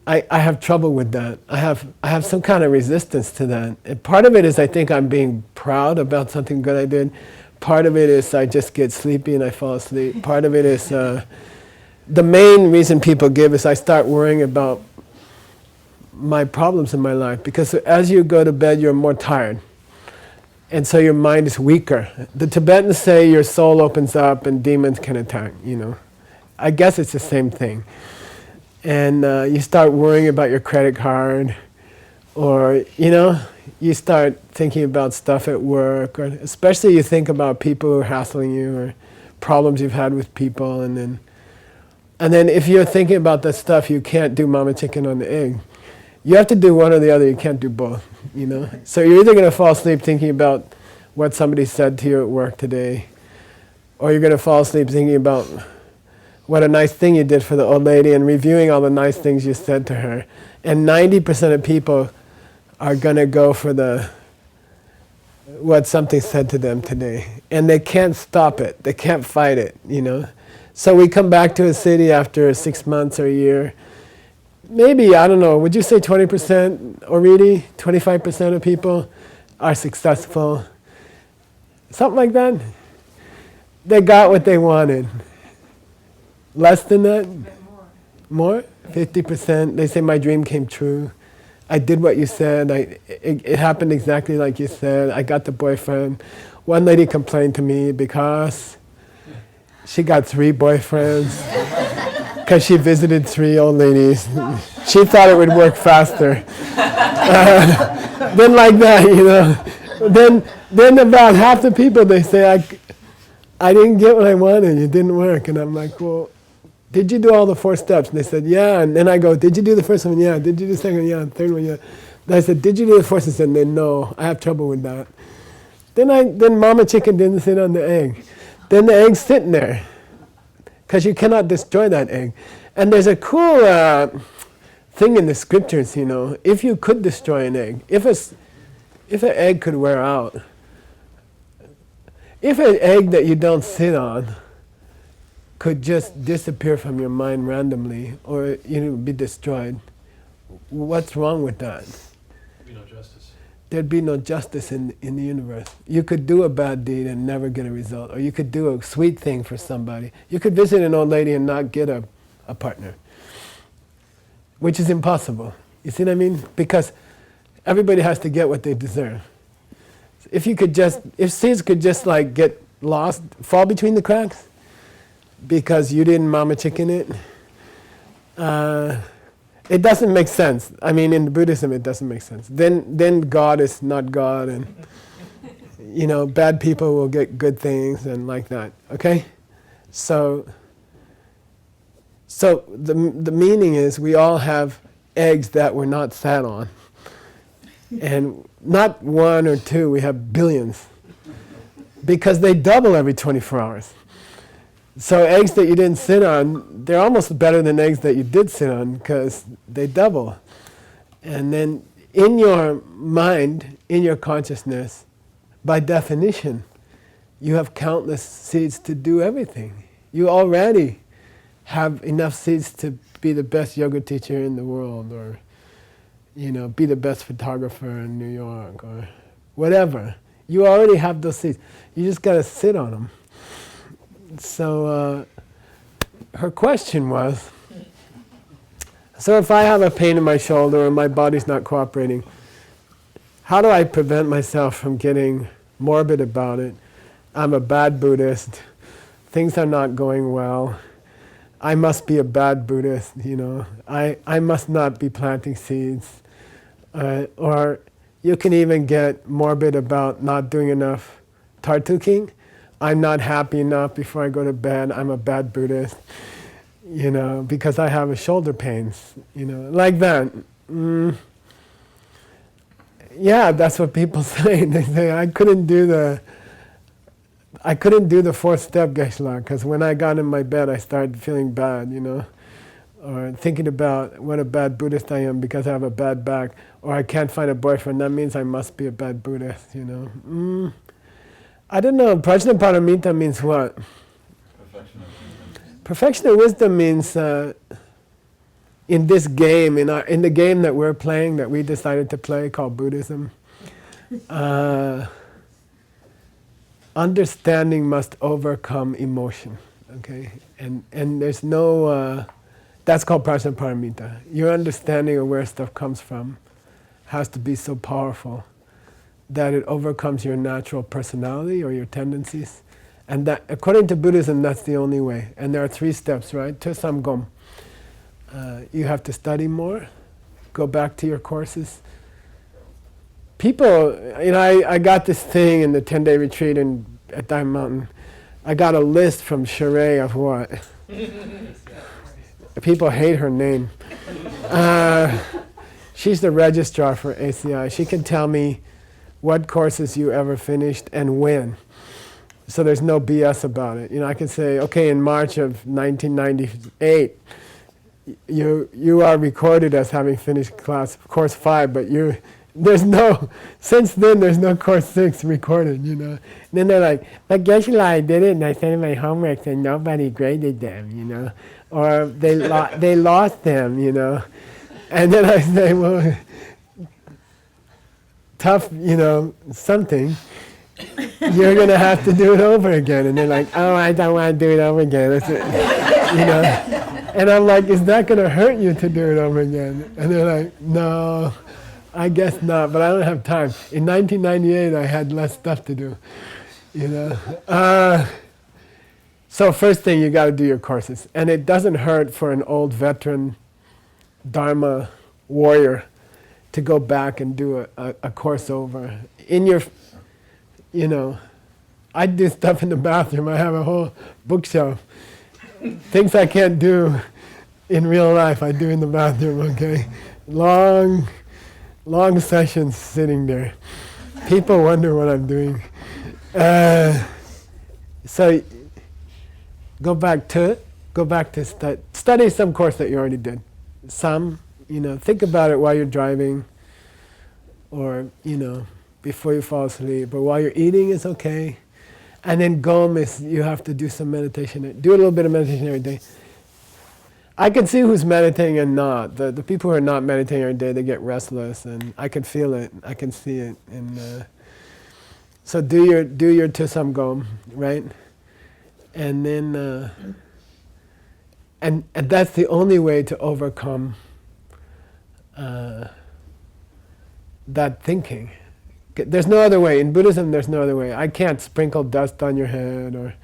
I have trouble with that. I have some kind of resistance to that. And part of it is I think I'm being proud about something good I did. Part of it is I just get sleepy and I fall asleep. Part of it is the main reason people give is I start worrying about my problems in my life, because as you go to bed you're more tired. And so your mind is weaker. The Tibetans say your soul opens up and demons can attack, you know. I guess it's the same thing. And you start worrying about your credit card, or, you know, you start thinking about stuff at work, or especially you think about people who are hassling you, or problems you've had with people, and then if you're thinking about that stuff, you can't do mama chicken on the egg. You have to do one or the other, you can't do both, you know. So you're either going to fall asleep thinking about what somebody said to you at work today, or you're going to fall asleep thinking about what a nice thing you did for the old lady and reviewing all the nice things you said to her. And 90% of people are going to go for the what something said to them today. And they can't stop it. They can't fight it, So we come back to a city after 6 months or a year. Maybe, I don't know, would you say 20% or really 25% of people are successful? Something like that? They got what they wanted. Less than that? More? 50%. They say my dream came true. I did what you said. It happened exactly like you said. I got the boyfriend. One lady complained to me because she got 3 boyfriends because she visited 3 old ladies. She thought it would work faster. Then like that, Then about half the people, they say, I didn't get what I wanted. It didn't work. And I'm like, well, did you do all the 4 steps? And they said, yeah. And then I go, did you do the first one? Yeah. Did you do the second one? Yeah. And third one? Yeah. And I said, did you do the fourth? And they said, no, I have trouble with that. Then mama chicken didn't sit on the egg. Then the egg's sitting there because you cannot destroy that egg. And there's a cool thing in the scriptures, if you could destroy an egg, if an egg could wear out, if an egg that you don't sit on could just disappear from your mind randomly or be destroyed, what's wrong with that? There'd be no justice. There'd be no justice in the universe. You could do a bad deed and never get a result, or you could do a sweet thing for somebody. You could visit an old lady and not get a partner, which is impossible. You see what I mean? Because everybody has to get what they deserve. If seeds could just like get lost, fall between the cracks, because you didn't mama chicken it, it doesn't make sense. I mean, in Buddhism, it doesn't make sense. Then God is not God, and bad people will get good things and like that. Okay, so the meaning is we all have eggs that we're not sat on. And not 1 or 2, we have billions. Because they double every 24 hours. So eggs that you didn't sit on, they're almost better than eggs that you did sit on because they double. And then in your mind, in your consciousness, by definition, you have countless seeds to do everything. You already have enough seeds to be the best yoga teacher in the world, or be the best photographer in New York, or whatever. You already have those seeds. You just got to sit on them. So her question was, so if I have a pain in my shoulder or my body's not cooperating, how do I prevent myself from getting morbid about it? I'm a bad Buddhist. Things are not going well. I must be a bad Buddhist, I must not be planting seeds. Or you can even get morbid about not doing enough tartuking. I'm not happy enough before I go to bed. I'm a bad Buddhist, because I have a shoulder pains, like that. Yeah, that's what people say. They say, I couldn't do the 4th step, Geshe, because when I got in my bed, I started feeling bad, or thinking about what a bad Buddhist I am because I have a bad back, or I can't find a boyfriend. That means I must be a bad Buddhist, I don't know. Prajnaparamita means what? Perfection of wisdom means in this game, in the game that we're playing, that we decided to play, called Buddhism, understanding must overcome emotion. Okay, and there's no. That's called prajnaparamita. Your understanding of where stuff comes from has to be so powerful that it overcomes your natural personality or your tendencies. And that, according to Buddhism, that's the only way. And there are 3 steps, right? Tesamgom. You have to study more, go back to your courses. People, I got this thing in the 10-day retreat at Diamond Mountain. I got a list from Sheree of what? People hate her name. She's the registrar for ACI. She can tell me what courses you ever finished and when. So there's no BS about it. I can say, okay, in March of 1998, you are recorded as having finished course 5, but since then there's no course 6 recorded, you know. And then they're like, but Geshe I did it and I sent in my homework and nobody graded them, you know. Or they lost them, you know. And then I say, well, tough, you know, something. You're going to have to do it over again. And they're like, oh, I don't want to do it over again. You know. And I'm like, is that going to hurt you to do it over again? And they're like, no, I guess not, but I don't have time. In 1998, I had less stuff to do, you know. So first thing, you got to do your courses. And it doesn't hurt for an old veteran Dharma warrior to go back and do a course over. In your, you know, I do stuff in the bathroom. I have a whole bookshelf. Things I can't do in real life, I do in the bathroom, okay? Long sessions sitting there. People wonder what I'm doing. So go back to study some course that you already did. Some, you know, think about it while you're driving, or, you know, before you fall asleep, or while you're eating is okay. And then Gom is, you have to do some meditation. Do a little bit of meditation every day. I can see who's meditating and not. The people who are not meditating every day, they get restless, and I can feel it. I can see it. And so do your Tusam Gom, right? And then and that's the only way to overcome that thinking. There's no other way. In Buddhism, there's no other way. I can't sprinkle dust on your head,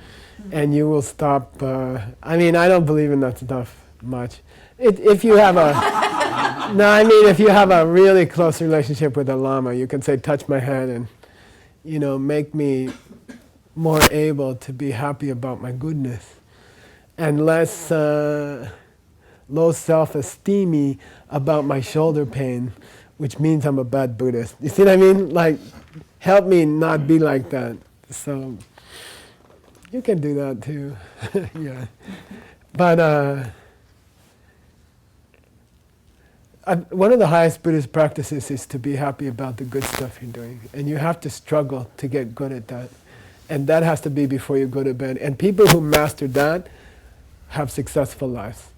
and you will stop. I mean, I don't believe in that stuff much. If you have if you have a really close relationship with a Lama, you can say, touch my head and, you know, make me more able to be happy about my goodness, and less low self-esteem about my shoulder pain, which means I'm a bad Buddhist. You see what I mean? Like, help me not be like that. So, you can do that too. Yeah. But one of the highest Buddhist practices is to be happy about the good stuff you're doing. And you have to struggle to get good at that. And that has to be before you go to bed. And people who master that have successful lives.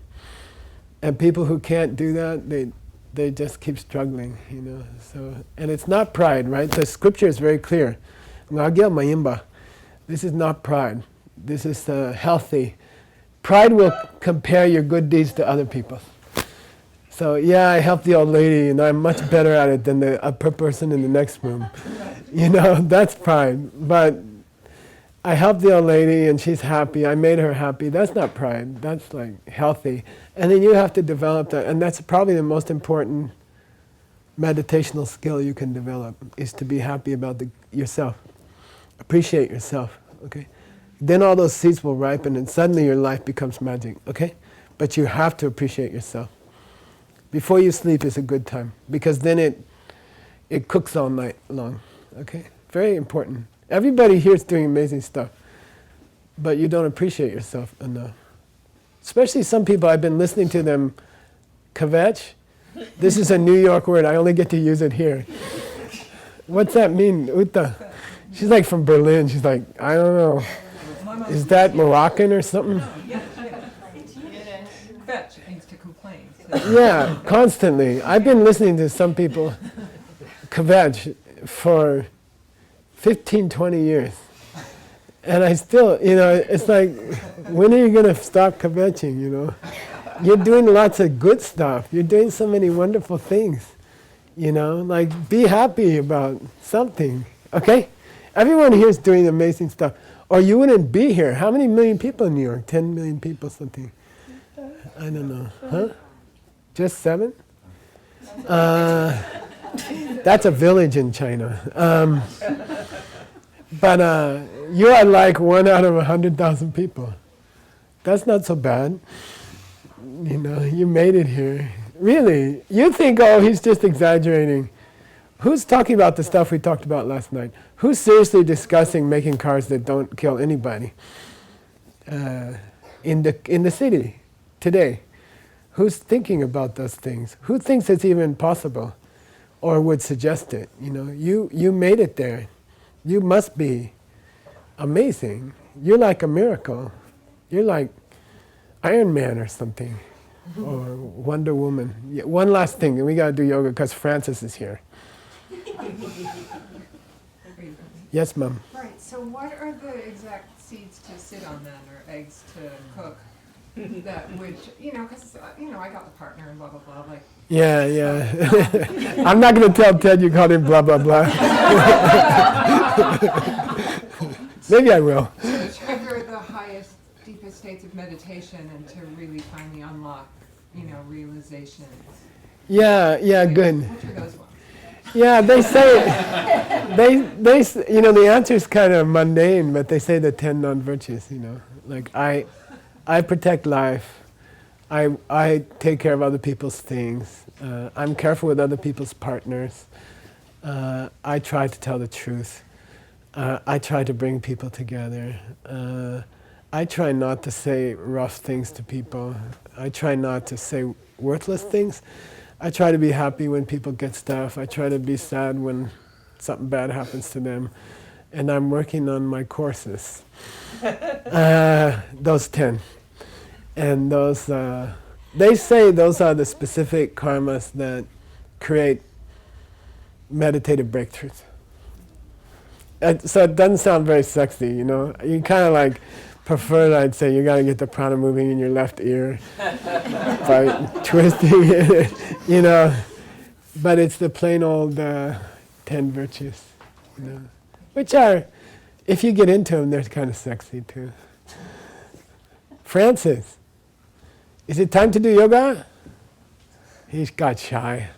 And people who can't do that, they just keep struggling, you know. So, and it's not pride, right? The scripture is very clear. This is not pride. This is healthy. Pride will compare your good deeds to other people's. So yeah, I helped the old lady, and I'm much better at it than the upper person in the next room. You know, that's pride. But I helped the old lady, and she's happy. I made her happy. That's not pride. That's like healthy. And then you have to develop that, and that's probably the most important meditational skill you can develop, is to be happy about yourself. Appreciate yourself, okay? Then all those seeds will ripen, and suddenly your life becomes magic, okay? But you have to appreciate yourself. Before you sleep is a good time, because then it cooks all night long, okay? Very important. Everybody here is doing amazing stuff, but you don't appreciate yourself enough. Especially some people, I've been listening to them kvetch. This is a New York word, I only get to use it here. What's that mean, Uta? She's like from Berlin, she's like, I don't know. Is that Moroccan or something? Kvetch means to complain. Yeah, constantly. I've been listening to some people kvetch for 15, 20 years. And I still, you know, it's like, when are you going to stop kvetching, you know? You're doing lots of good stuff. You're doing so many wonderful things, you know? Like, be happy about something, okay? Everyone here is doing amazing stuff. Or you wouldn't be here. How many million people in New York? 10 million people, something. I don't know. Huh? Just 7? That's a village in China. But you are like 1 out of 100,000 people. That's not so bad. You know, you made it here. Really, you think, oh, he's just exaggerating. Who's talking about the stuff we talked about last night? Who's seriously discussing making cars that don't kill anybody in the city today? Who's thinking about those things? Who thinks it's even possible? or would suggest it. You know, you made it there. You must be amazing. You're like a miracle. You're like Iron Man or something, or Wonder Woman. Yeah, one last thing, and we got to do yoga because Francis is here. Yes, Mom. Right, so what are the exact seeds to sit on then, or eggs to cook? That would, because, I got the partner and blah, blah, blah, like. Yeah, yeah. I'm not going to tell Ted you called him blah, blah, blah. Maybe I will. To trigger the highest, deepest states of meditation and to really finally unlock, realization. Yeah, yeah, good. Which are those ones? Yeah, they say, the answer is kind of mundane, but they say the 10 non-virtues, Like I protect life. I take care of other people's things. I'm careful with other people's partners. I try to tell the truth. I try to bring people together. I try not to say rough things to people. I try not to say worthless things. I try to be happy when people get stuff. I try to be sad when something bad happens to them. And I'm working on my courses. Those 10. And those, they say those are the specific karmas that create meditative breakthroughs. So it doesn't sound very sexy, You kind of like prefer, I'd say, you got to get the prana moving in your left ear by twisting it, But it's the plain old 10 virtues, Which are, if you get into them, they're kind of sexy too. Francis, is it time to do yoga? He's got shy.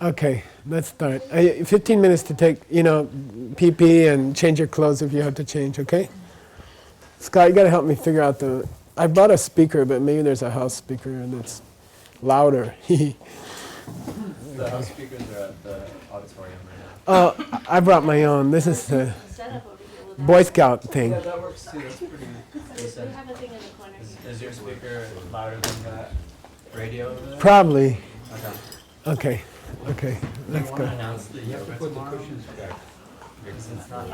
Okay, let's start. 15 minutes to take, pee-pee and change your clothes if you have to change, okay? Scott, you gotta help me figure out I bought a speaker, but maybe there's a house speaker and it's louder. The house speakers are at the auditorium right now. Oh, I brought my own. This is the Set up over here with Boy Scout thing. Yeah, that works too. That's pretty We decent. have a thing in the corner. Is your speaker louder than that radio over there? Probably. Okay. Okay, let's I want to go. announce the yoga tomorrow. Because it's not